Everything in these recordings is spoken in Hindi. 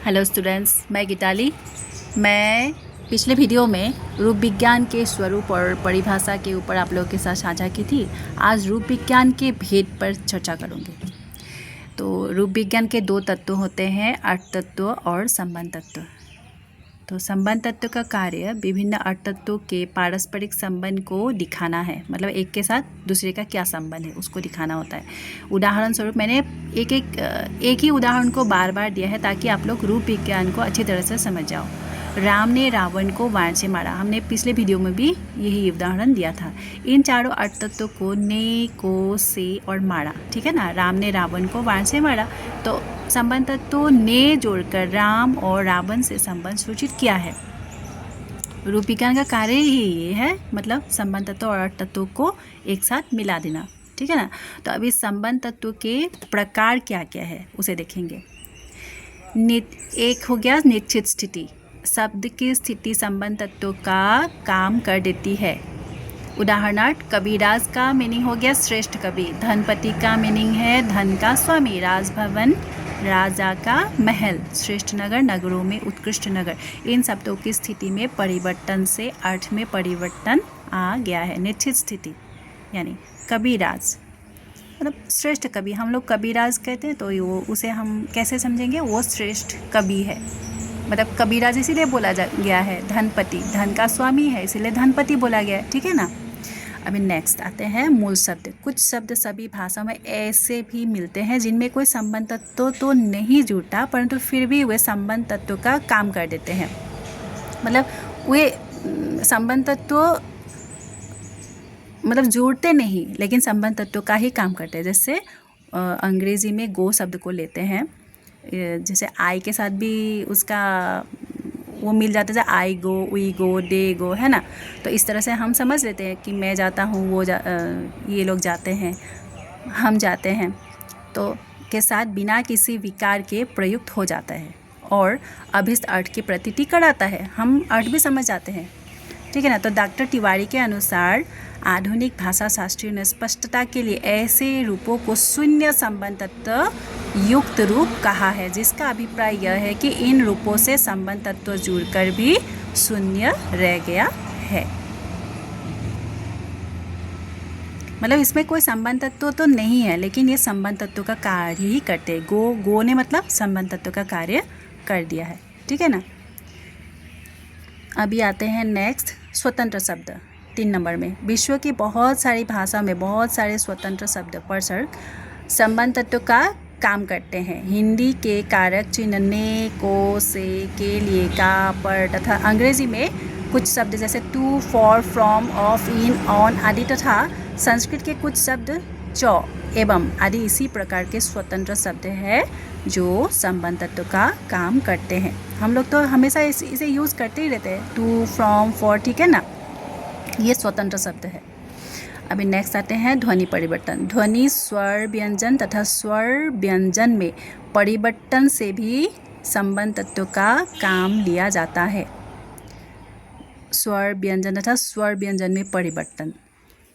हेलो स्टूडेंट्स, मैं गीताली। मैं पिछले वीडियो में रूप विज्ञान के स्वरूप और परिभाषा के ऊपर आप लोगों के साथ साझा की थी। आज रूप विज्ञान के भेद पर चर्चा करूँगी। तो रूप विज्ञान के दो तत्व होते हैं, अर्थ तत्व और संबंध तत्व। तो संबंध तत्व का कार्य विभिन्न अर्थ तत्वों के पारस्परिक संबंध को दिखाना है, मतलब एक के साथ दूसरे का क्या संबंध है उसको दिखाना होता है। उदाहरण स्वरूप मैंने एक ही उदाहरण को बार बार दिया है ताकि आप लोग रूप विज्ञान को अच्छी तरह से समझ जाओ। राम ने रावण को बाण से मारा, हमने पिछले वीडियो में भी यही उदाहरण दिया था। इन चारों अर्थ तत्वों को ने, को, से और मारा, ठीक है ना। राम ने रावण को बाण से मारा, तो संबंध तत्व ने जोड़कर राम और रावण से संबंध सूचित किया है। रूप विज्ञान का कार्य ही ये है, मतलब संबंध तत्व और अर्थ तत्वों को एक साथ मिला देना, ठीक है ना। तो अभी संबंध तत्व के प्रकार क्या क्या है उसे देखेंगे। एक हो गया निश्चित स्थिति, शब्द की स्थिति संबंध तत्वों का काम कर देती है। उदाहरणार्थ कबीराज का मीनिंग हो गया श्रेष्ठ कवि, धनपति का मीनिंग है धन का स्वामी, राजभवन राजा का महल, श्रेष्ठ नगर नगरों में उत्कृष्ट नगर। इन शब्दों की स्थिति में परिवर्तन से अर्थ में परिवर्तन आ गया है। निश्चित स्थिति यानी कबीराज मतलब श्रेष्ठ कवि, हम लोग कबीराज कहते हैं तो वो उसे हम कैसे समझेंगे, वो श्रेष्ठ कवि है, मतलब कबीराज इसीलिए बोला गया है। धनपति धन का स्वामी है इसीलिए धनपति बोला गया है, ठीक है ना। अभी नेक्स्ट आते हैं मूल शब्द। कुछ शब्द सभी भाषाओं में ऐसे भी मिलते हैं जिनमें कोई संबंध तत्व तो नहीं जुड़ता, परंतु फिर भी वे संबंध तत्व का काम कर देते हैं। मतलब वे संबंध तत्व मतलब जुड़ते नहीं लेकिन संबंध तत्व का ही काम करते हैं। जैसे अंग्रेजी में गो शब्द को लेते हैं, जैसे आई के साथ भी उसका वो मिल जाता है, आई गो, वी गो, दे गो, है ना। तो इस तरह से हम समझ लेते हैं कि मैं जाता हूँ, ये लोग जाते हैं, हम जाते हैं, तो के साथ बिना किसी विकार के प्रयुक्त हो जाता है और अभिष्ट अर्थ की प्रतीति कराता है। हम अर्थ भी समझ जाते हैं, ठीक है ना। तो डॉक्टर तिवारी के अनुसार आधुनिक भाषा शास्त्रियों ने स्पष्टता के लिए ऐसे रूपों को शून्य संबंध तत्व युक्त रूप कहा है, जिसका अभिप्राय यह है कि इन रूपों से संबंध तत्व जुड़कर भी शून्य रह गया है। मतलब इसमें कोई संबंध तत्व तो नहीं है लेकिन ये संबंध तत्व का कार्य ही करते हैं। गो ने मतलब संबंध तत्व का कार्य कर दिया है, ठीक है ना। अभी आते हैं नेक्स्ट स्वतंत्र शब्द 3 नंबर में। विश्व की बहुत सारी भाषाओं में बहुत सारे स्वतंत्र शब्द परसर्ग संबंध तत्व का काम करते हैं। हिंदी के कारक चिन्ह ने, को, से, के लिए, का, पर तथा अंग्रेजी में कुछ शब्द जैसे to, for, from, of, in, on आदि तथा संस्कृत के कुछ शब्द चौ, एवं आदि इसी प्रकार के स्वतंत्र शब्द हैं जो संबंध तत्व का काम करते हैं। हम लोग तो हमेशा इसे यूज़ करते ही रहते हैं, टू, फ्रॉम, फॉर, ठीक है ना। ये स्वतंत्र शब्द है। अभी नेक्स्ट आते हैं ध्वनि परिवर्तन। ध्वनि स्वर व्यंजन तथा स्वर व्यंजन में परिवर्तन से भी संबंध तत्व का काम लिया जाता है। स्वर व्यंजन तथा स्वर व्यंजन में परिवर्तन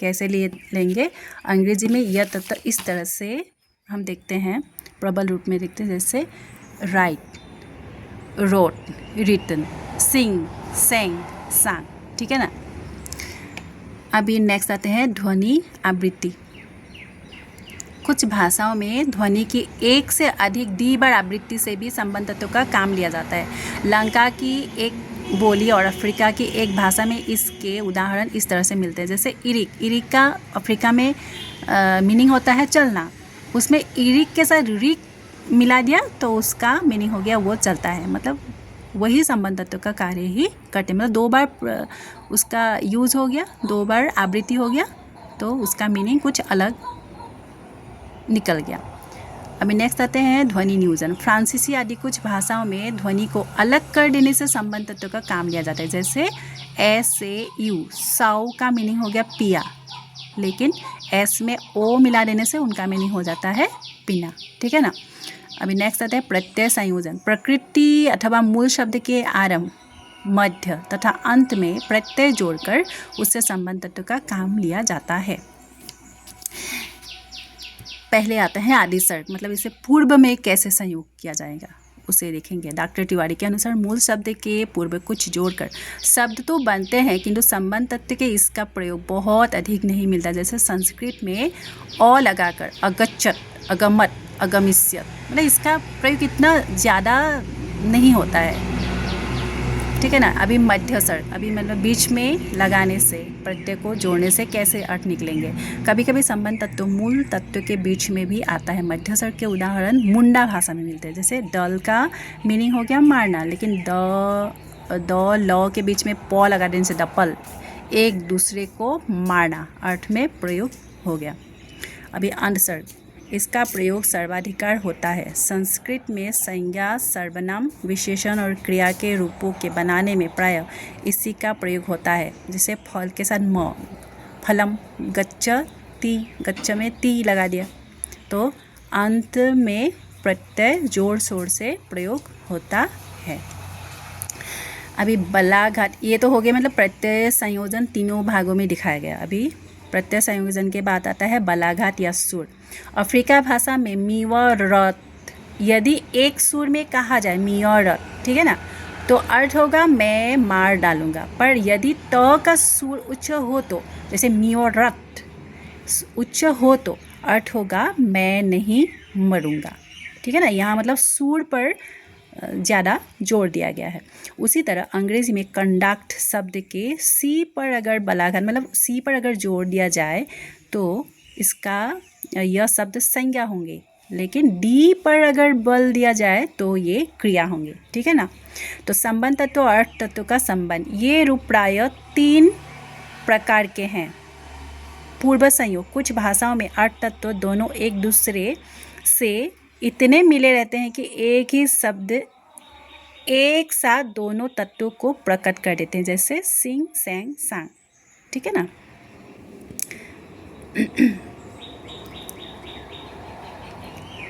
कैसे लेंगे। अंग्रेजी में यह तत्व इस तरह से हम देखते हैं, प्रबल रूप में देखते हैं, जैसे राइट, रोट, रिटन, सिंग, सेंग, सांग, ठीक है ना। अभी नेक्स्ट आते हैं ध्वनि आवृत्ति। कुछ भाषाओं में ध्वनि की एक से अधिक द्विबार आवृत्ति से भी संबंध तत्व का काम लिया जाता है। लंका की एक बोली और अफ्रीका की एक भाषा में इसके उदाहरण इस तरह से मिलते हैं। जैसे इरिक, इरिक का अफ्रीका में मीनिंग होता है चलना, उसमें इरिक के साथ रिक मिला दिया तो उसका मीनिंग हो गया वो चलता है। मतलब वही संबंध तत्व का कार्य ही करते, मतलब 2 बार उसका यूज़ हो गया, 2 बार आवृत्ति हो गया तो उसका मीनिंग कुछ अलग निकल गया। अभी नेक्स्ट आते हैं ध्वनि नियोजन। फ्रांसीसी आदि कुछ भाषाओं में ध्वनि को अलग कर देने से संबंध तत्व का काम लिया जाता है। जैसे एस से यू, साउ का मीनिंग हो गया पिया, लेकिन एस में ओ मिला देने से उनका मीनिंग हो जाता है पीना, ठीक है ना। अभी नेक्स्ट आता है प्रत्यय संयोजन। प्रकृति अथवा मूल शब्द के आरंभ, मध्य तथा अंत में प्रत्यय जोड़कर उससे संबंध तत्व का काम लिया जाता है। पहले आता है आदिसर्ग, मतलब इसे पूर्व में कैसे संयोग किया जाएगा उसे देखेंगे। डॉक्टर तिवारी के अनुसार मूल शब्द के पूर्व कुछ जोड़कर शब्द तो बनते हैं, किंतु संबंध तत्व के इसका प्रयोग बहुत अधिक नहीं मिलता। जैसे संस्कृत में अ लगाकर अगच्छत, अगमत, अगमिष्यत, मतलब इसका प्रयोग इतना ज़्यादा नहीं होता है, ठीक है ना। अभी मध्यस्वर, अभी मतलब बीच में लगाने से, प्रत्यय को जोड़ने से कैसे अर्थ निकलेंगे। कभी कभी संबंध तत्व मूल तत्व के बीच में भी आता है। मध्यस्वर के उदाहरण मुंडा भाषा में मिलते हैं। जैसे दल का मीनिंग हो गया मारना, लेकिन द ल के बीच में प लगा देने से दपल, एक दूसरे को मारना अर्थ में प्रयोग हो गया। अभी अंतस्वर्ग, इसका प्रयोग सर्वाधिकार होता है। संस्कृत में संज्ञा, सर्वनाम, विशेषण और क्रिया के रूपों के बनाने में प्रायः इसी का प्रयोग होता है। जैसे फल के साथ म, फलम, गच्छति, गच्छ में ती लगा दिया, तो अंत में प्रत्यय जोड़ शोर से प्रयोग होता है। अभी बलाघाट, ये तो हो गया मतलब प्रत्यय संयोजन तीनों भागों में दिखाया गया। अभी प्रत्यय संयोजन के बाद आता है बलाघात या सुर। अफ्रीका भाषा में मीवरत, यदि एक सुर में कहा जाए मीवरत, ठीक है ना, तो अर्थ होगा मैं मार डालूंगा। पर यदि त का सुर उच्च हो तो, जैसे मीवरत उच्च हो तो अर्थ होगा मैं नहीं मरूंगा, ठीक है ना। यहाँ मतलब सुर पर ज़्यादा जोर दिया गया है। उसी तरह अंग्रेजी में कंडक्ट शब्द के सी पर अगर बलाघात, मतलब सी पर अगर जोर दिया जाए तो इसका यह शब्द संज्ञा होंगे, लेकिन डी पर अगर बल दिया जाए तो ये क्रिया होंगे, ठीक है ना। तो संबंध तत्व और अर्थ तत्व का संबंध, ये रूप प्रायः 3 प्रकार के हैं। पूर्व संयोग, कुछ भाषाओं में अर्थ तत्व दोनों एक दूसरे से इतने मिले रहते हैं कि एक ही शब्द एक साथ दोनों तत्वों को प्रकट कर देते हैं। जैसे सिंग, सैंग, सांग, ठीक है ना।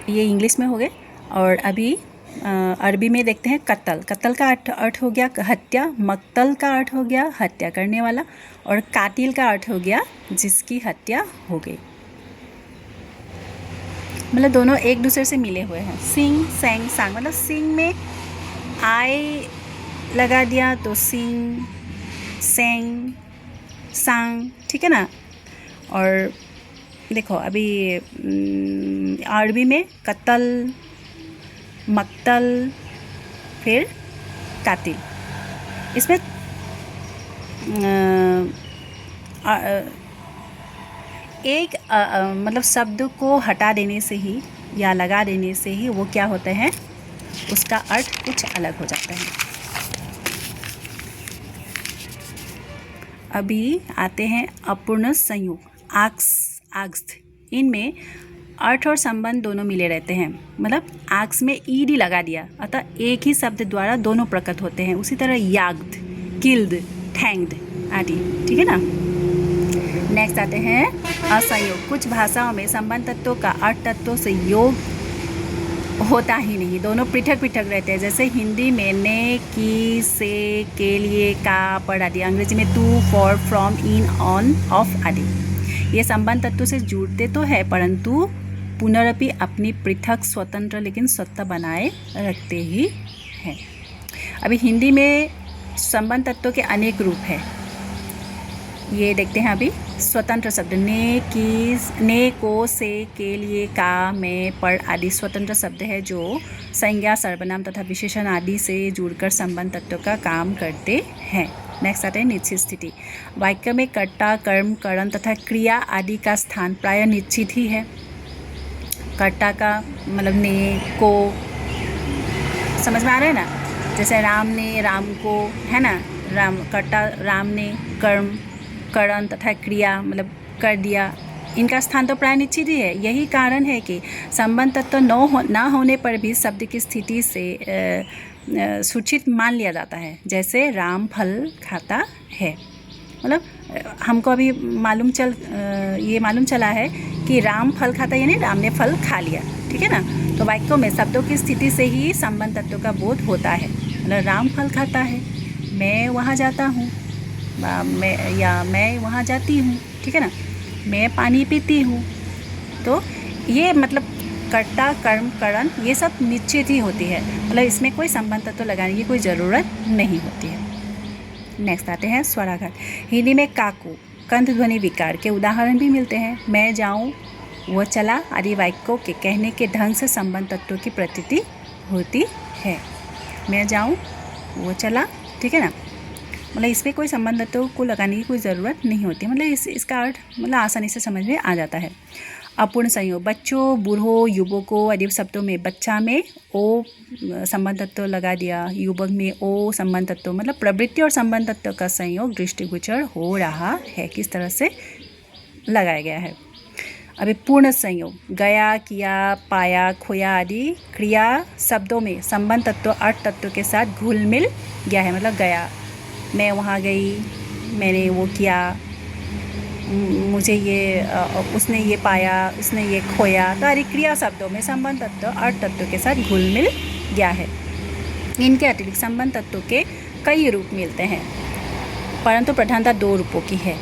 ये इंग्लिश में हो गए। और अभी अरबी में देखते हैं कत्ल। कत्ल का अर्थ हो गया हत्या, मक्तल का अर्थ हो गया हत्या करने वाला, और कातिल का अर्थ हो गया जिसकी हत्या हो गई। मतलब दोनों एक दूसरे से मिले हुए हैं। सिंग, सैंग, सांग, मतलब सिंग में आई लगा दिया तो सिंग, सैंग, सांग, ठीक है ना। और देखो अभी अरबी में कत्ल, मक्तल, फिर कातिल। इसमें एक मतलब शब्द को हटा देने से ही या लगा देने से ही वो क्या होते हैं, उसका अर्थ कुछ अलग हो जाता है। अभी आते हैं अपूर्ण संयोग, आक्स, आग्स्थ। इनमें अर्थ और संबंध दोनों मिले रहते हैं। मतलब आक्स में ईडी लगा दिया, अतः एक ही शब्द द्वारा दोनों प्रकट होते हैं। उसी तरह याग्ड, किल्ड, थैंक्ड आदि, ठीक है ना। नेक्स्ट आते हैं असंयोग। कुछ भाषाओं में संबंध तत्वों का अर्थ तत्वों से योग होता ही नहीं, दोनों पृथक पृथक रहते हैं। जैसे हिंदी में ने, की, से, के लिए, का, पर आदि। अंग्रेजी में to, for, from, in, on, of आदि। ये संबंध तत्व से जुड़ते तो है, परंतु पुनरपि अपनी पृथक, स्वतंत्र लेकिन सत्ता बनाए रखते ही हैं। अभी हिंदी में संबंध तत्वों के अनेक रूप हैं। ये देखते हैं अभी। स्वतंत्र शब्द ने, की, ने, को, से, के लिए, का, में, पर आदि स्वतंत्र शब्द है जो संज्ञा, सर्वनाम तथा विशेषण आदि से जुड़कर संबंध तत्व का काम करते हैं। नेक्स्ट आते हैं निश्चित स्थिति। वाक्य में कर्ता, कर्म, करण तथा क्रिया आदि का स्थान प्रायः निश्चित ही है। कर्ता का मतलब ने, को, समझ में आ रहा है ना। जैसे राम ने, राम को, है ना, राम कर्ता, राम ने, कर्म, करण तथा क्रिया मतलब कर दिया, इनका स्थान तो प्राय निश्चित ही है। यही कारण है कि संबंध तत्व न होने पर भी शब्द की स्थिति से सूचित मान लिया जाता है। जैसे राम फल खाता है, मतलब हमको अभी ये मालूम चला है कि राम फल खाता, यानी राम ने फल खा लिया, ठीक है ना। तो वाक्यों में शब्दों की स्थिति से ही संबंध तत्व का बोध होता है। मतलब राम फल खाता है, मैं वहाँ जाता हूँ, मैं वहाँ जाती हूँ, ठीक है ना, मैं पानी पीती हूँ। तो ये मतलब कर्ता कर्म करण ये सब निश्चित ही होती है, मतलब इसमें कोई संबंध तत्व लगाने की कोई ज़रूरत नहीं होती है। नेक्स्ट आते हैं स्वराघात। हिंदी में काकू कंठ ध्वनि विकार के उदाहरण भी मिलते हैं। मैं जाऊँ, वो चला आदि वाक्यों के कहने के ढंग से संबंध तत्वों की प्रतीति होती है। मैं जाऊँ, वो चला, ठीक है ना, मतलब इसमें कोई संबंध तत्वों को लगाने की कोई ज़रूरत नहीं होती, मतलब इसका अर्थ मतलब आसानी से समझ में आ जाता है। अपूर्ण संयोग, बच्चों, बूढ़ों, युवकों आदि शब्दों में बच्चा में ओ संबंध तत्व लगा दिया, युवक में ओ संबंध तत्व, मतलब प्रवृत्ति और संबंध तत्व का संयोग दृष्टिगोचर हो रहा है, किस तरह से लगाया गया है। अभी पूर्ण संयोग, गया, किया, पाया, खोया आदि क्रिया शब्दों में संबंध तत्व अर्थ तत्व के साथ घुल मिल गया है, मतलब गया, मैं वहाँ गई, मैंने वो किया, मुझे ये उसने ये पाया, उसने ये खोया, तो आदि क्रिया शब्दों में संबंध तत्व अर्थ तत्व के साथ घुल मिल गया है। इनके अतिरिक्त संबंध तत्वों के कई रूप मिलते हैं, परंतु प्रधानता दो रूपों की है।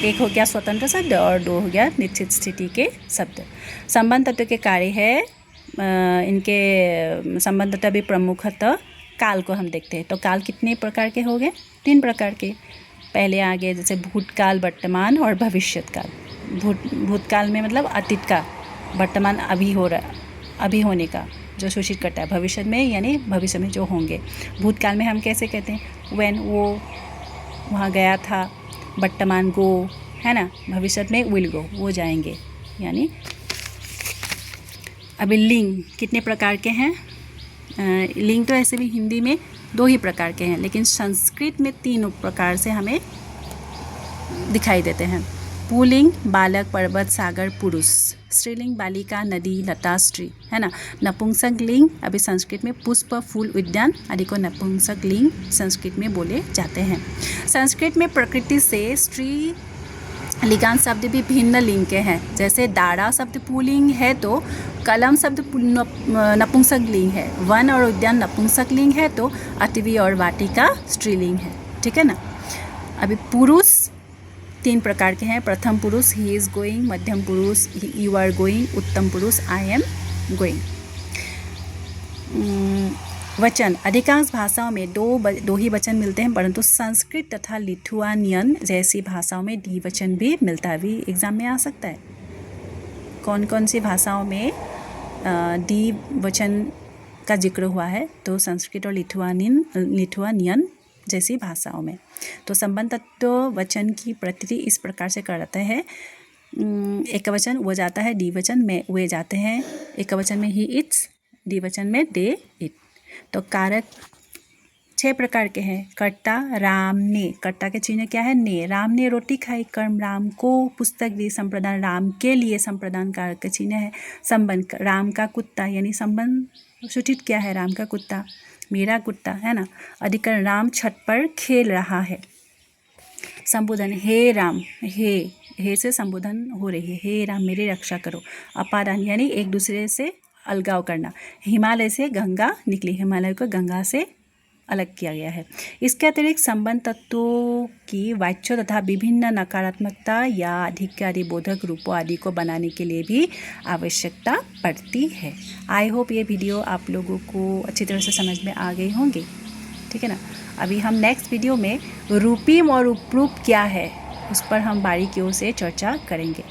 एक हो गया स्वतंत्र शब्द और दो हो गया निश्चित स्थिति के शब्द। संबंध तत्व के कार्य है, इनके संबंध तत्व भी प्रमुखतः काल को हम देखते हैं। तो काल कितने प्रकार के हो गए? 3 प्रकार के। पहले आ गए जैसे भूतकाल, वर्तमान और भविष्यत काल। भूतकाल में मतलब अतीत का, वर्तमान अभी हो रहा, अभी होने का जो सूचित करता है, भविष्य में यानी भविष्य में जो होंगे। भूतकाल में हम कैसे कहते हैं? व्हेन, वो वहाँ गया था, वर्तमान गो, है ना, भविष्य में विल गो, वो जाएंगे यानी। अभी लिंग कितने प्रकार के हैं? लिंग तो ऐसे भी हिंदी में 2 ही प्रकार के हैं, लेकिन संस्कृत में 3 प्रकार से हमें दिखाई देते हैं। पुल्लिंग बालक, पर्वत, सागर, पुरुष। स्त्रीलिंग बालिका, नदी, लता, स्त्री, है ना। नपुंसक लिंग अभी संस्कृत में पुष्प, फूल, उद्यान आदि को नपुंसक लिंग संस्कृत में बोले जाते हैं। संस्कृत में प्रकृति से स्त्री लिंगांत शब्द भी भिन्न लिंग के हैं। जैसे दारा शब्द पुल्लिंग है तो कलम शब्द नपुंसक लिंग है, वन और उद्यान नपुंसक लिंग है तो अटवी और वाटिका स्त्रीलिंग है, ठीक है ना। अभी पुरुष 3 प्रकार के हैं। प्रथम पुरुष ही इज़ गोइंग, मध्यम पुरुष यू आर गोइंग, उत्तम पुरुष आई एम गोइंग। वचन अधिकांश भाषाओं में दो ही वचन मिलते हैं, परंतु संस्कृत तथा लिथुआनियन जैसी भाषाओं में द्विवचन भी मिलता है। अभी एग्जाम में आ सकता है कौन कौन सी भाषाओं में द्विवचन का जिक्र हुआ है, तो संस्कृत और लिथुआनियन जैसी भाषाओं में। तो संबंध तत्व वचन की प्रकृति इस प्रकार से करते हैं। एक वचन वो जाता है, द्विवचन में वे जाते हैं। एक वचन में ही इट्स, द्विवचन में दे इट। तो कारक 6 प्रकार के हैं। कर्ता राम ने, कर्ता के चिन्ह क्या है? ने। राम ने रोटी खाई, कर्म राम को पुस्तक दी, संप्रदान राम के लिए, संप्रदान कारक का चिन्ह है। संबंध राम का कुत्ता, यानी संबंध सूचित क्या है? राम का कुत्ता, मेरा कुत्ता, है ना। अधिकरण राम छत पर खेल रहा है। संबोधन हे राम, हे से संबोधन हो रही है, हे राम मेरी रक्षा करो। अपादान यानी एक दूसरे से अलगाव करना। हिमालय से गंगा निकली, हिमालय को गंगा से अलग किया गया है। इसके अतिरिक्त संबंध तत्वों की वाच्य तथा विभिन्न नकारात्मकता या अधिक आदि बोधक रूपों आदि को बनाने के लिए भी आवश्यकता पड़ती है। आई होप ये वीडियो आप लोगों को अच्छी तरह से समझ में आ गई होंगी, ठीक है ना। अभी हम नेक्स्ट वीडियो में रूपीम और उपरूप क्या है उस पर हम बारीकियों से चर्चा करेंगे।